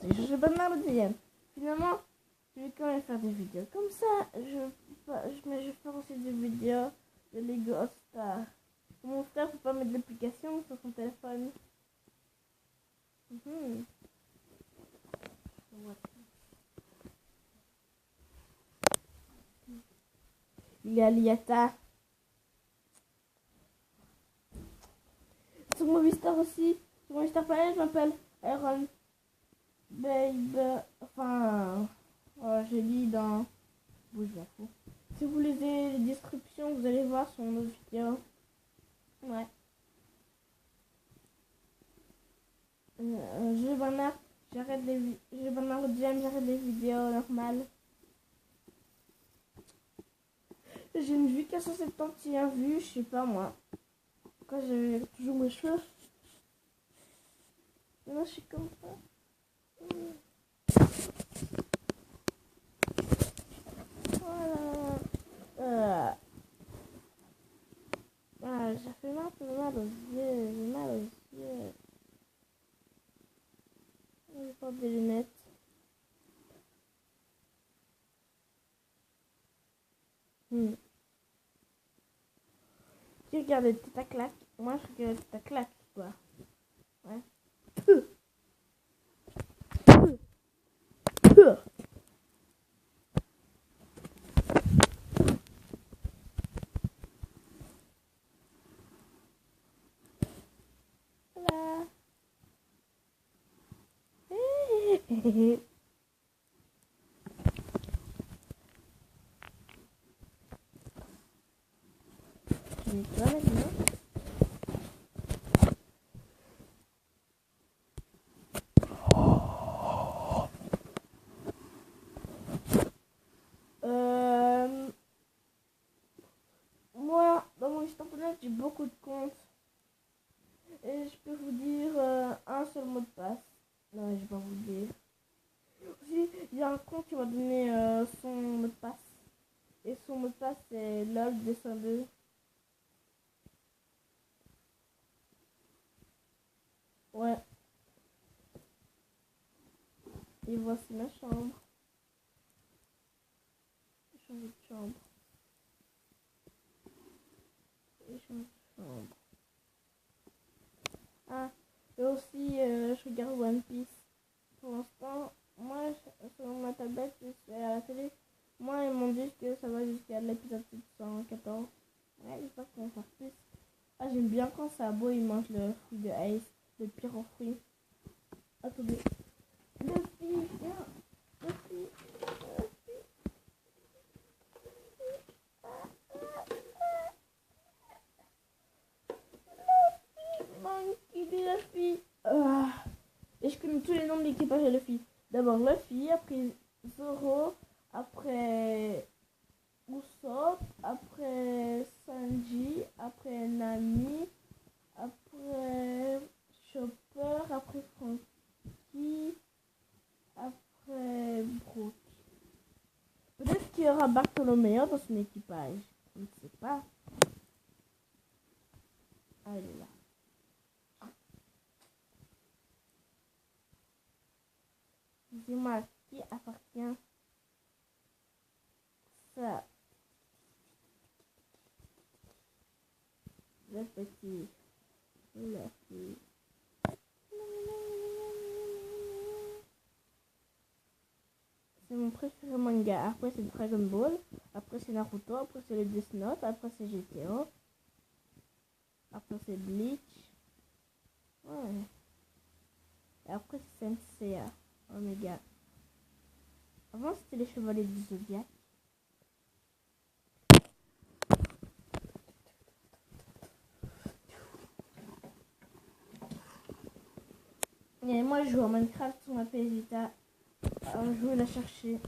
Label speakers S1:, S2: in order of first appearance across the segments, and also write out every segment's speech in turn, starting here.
S1: c'est Jojo Bernard le deuxième. Finalement, je vais quand même faire des vidéos. Comme ça, mais je vais faire aussi des vidéos de Lego All Star. Mon frère peut pas mettre l'application sur son téléphone. Il est à Liata. Sur mon Star aussi. Sur mon Star Planet, je m'appelle Iron Baby. Enfin, je lis dans... Bouge la fou. Si vous lisez les descriptions, vous allez voir sur nos vidéos. Ouais. Je Bernard, j'arrête les vidéos. Je Bernard le deuxième, j'arrête les vidéos normales. J'ai une vue qu'à 171 vues, je sais pas moi. Quand j'avais toujours mes cheveux. Maintenant je suis comme ça. Voilà. Ça fait mal, ça fait mal aux yeux. J'ai mal aux yeux. Je porte des lunettes. Tu regardes ta claque. Moi je regarde ta claque, quoi. Ouais. Voilà. Je nettoie maintenant. Moi, dans mon internet, j'ai beaucoup de comptes. Et je peux vous dire un seul mot de passe. Non, je vais pas vous le dire. Aussi, il y a un compte qui m'a donné son mot de passe. Et son mot de passe, c'est LOL dessin 2. Ouais. Et voici ma chambre. J'ai changé de chambre. J'ai changé de chambre. Ah, et aussi, je regarde One Piece. Pour l'instant, moi, sur ma tablette, je suis à la télé. Moi, ils m'ont dit que ça va jusqu'à l'épisode 714. Ouais, j'espère qu'on va faire plus. Ah, j'aime bien quand Sabo, il mange le fruit de Ace, le pire fruit. Attendez. Luffy, viens. Luffy. Monkey de Luffy. Et je connais tous les noms de l'équipage de Luffy. D'abord Luffy, après Zoro, après Usopp, après Sanji, après Nami, après Chopper, après Franky, après Brook. Peut-être qu'il y aura Bartholoméo dans son équipage. Je ne sais pas. Ah, elle est là. Dis-moi à qui appartient ça. Le petit Luffy. C'est mon préféré manga. Après c'est Dragon Ball. Après c'est Naruto. Après c'est le Death Note. Après c'est GTO. Après c'est Bleach. Ouais. Et après c'est Saint Seiya. Omega. Avant c'était les Chevaliers du Zodiac. Et moi je joue à Minecraft sur ma PS Vita. Alors je vais la chercher.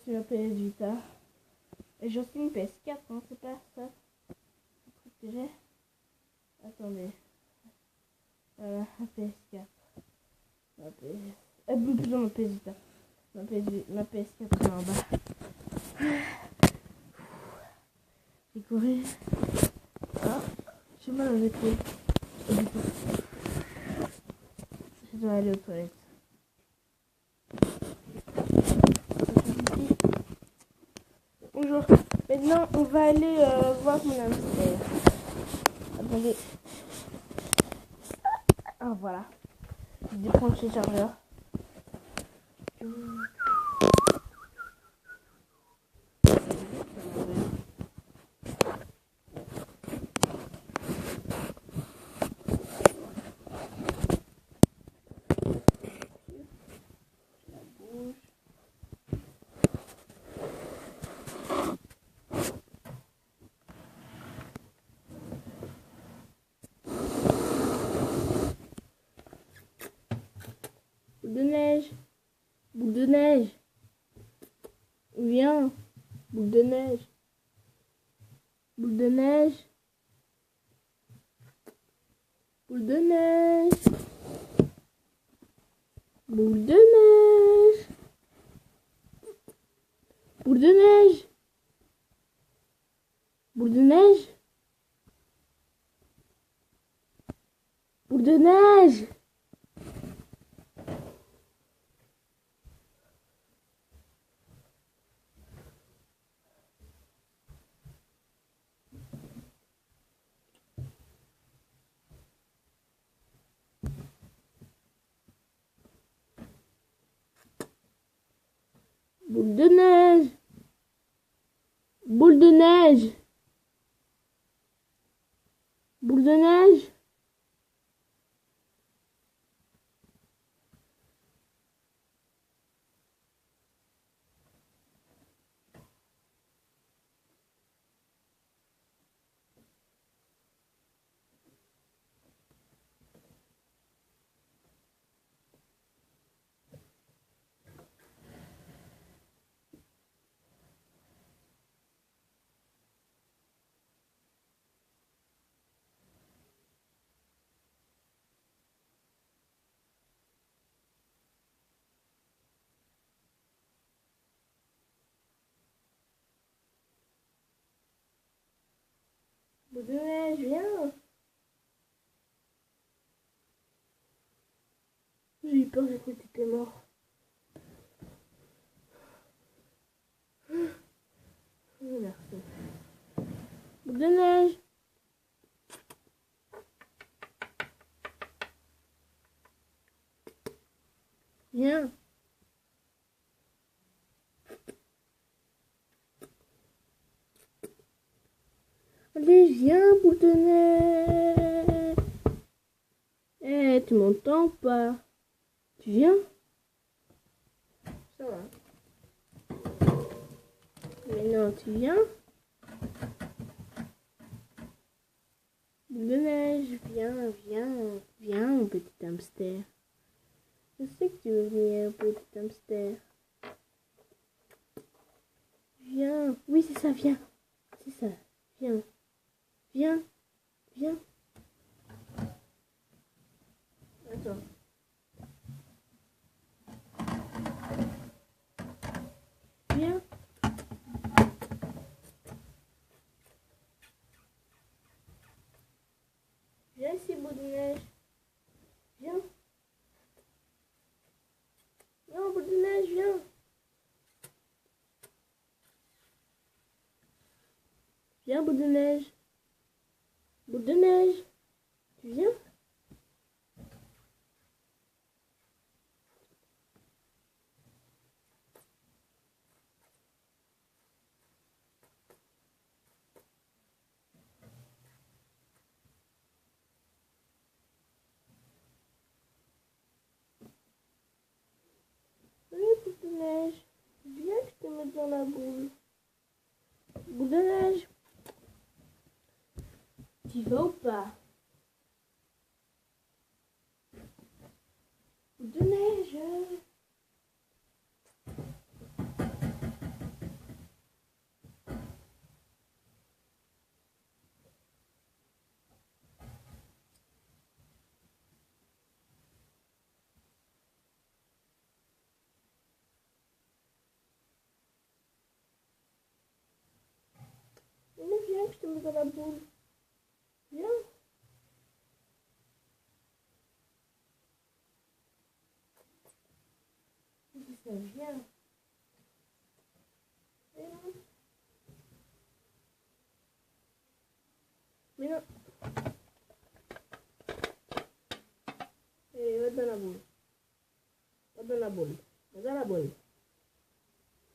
S1: Sur la PS Vita. Et j'ai aussi une PS4, hein, c'est pas ça. Le truc que j'ai. Attendez. Voilà, la PS4. Ma PS. Plutôt ma PS Vita. Ma PS4 est en bas. J'ai couru. Ah, j'ai mal aux épaules. Je dois aller aux toilettes. Maintenant, on va aller voir mon hamster. Attendez. Ah, voilà. Je débranche le chargeur. Boule de neige. Boule de neige. Viens. Boule de neige. Boule de neige. Boule de neige. Boule de neige. Boule de neige. Boule de neige. Boule de neige. Boule de neige. Boule de neige. Boule de neige. Boule de neige, viens. J'ai eu peur, j'ai cru que t'étais mort. Merci. Boule de neige. Viens. Allez, viens, boule de neige. Eh, tu m'entends pas? Tu viens? Ça va. Mais non, tu viens? Boule de neige, viens, viens, viens, mon petit hamster. Je sais que tu veux venir, petit hamster. Viens. Oui, c'est ça, viens. C'est ça, viens. Viens. Viens. Attends. Viens. Viens ici, boule de neige. Viens. Non, boule de neige, viens. Viens, boule de neige. Boule de neige. Tu viens? Allez, boule de neige. Viens que je te mette dans la boule. Boule de neige. Tu vas ou pas? Boule de neige. Mais viens que je te mette dans la boule. Viens. Ça vient. Viens. Viens. Et va dans la boule. Va dans la boule. Va dans la boule.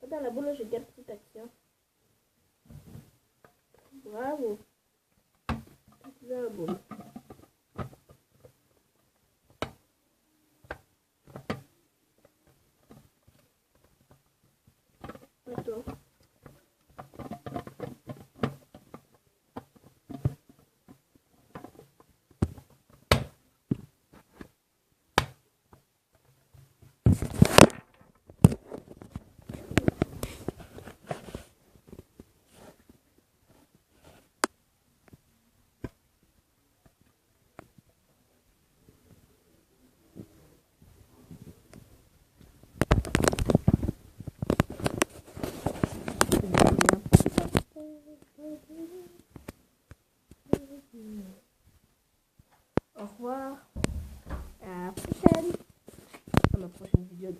S1: Va dans la boule, je garde cette action. Bravo. Va dans la boule. Attends. Au revoir. À la prochaine. À ma prochaine vidéo.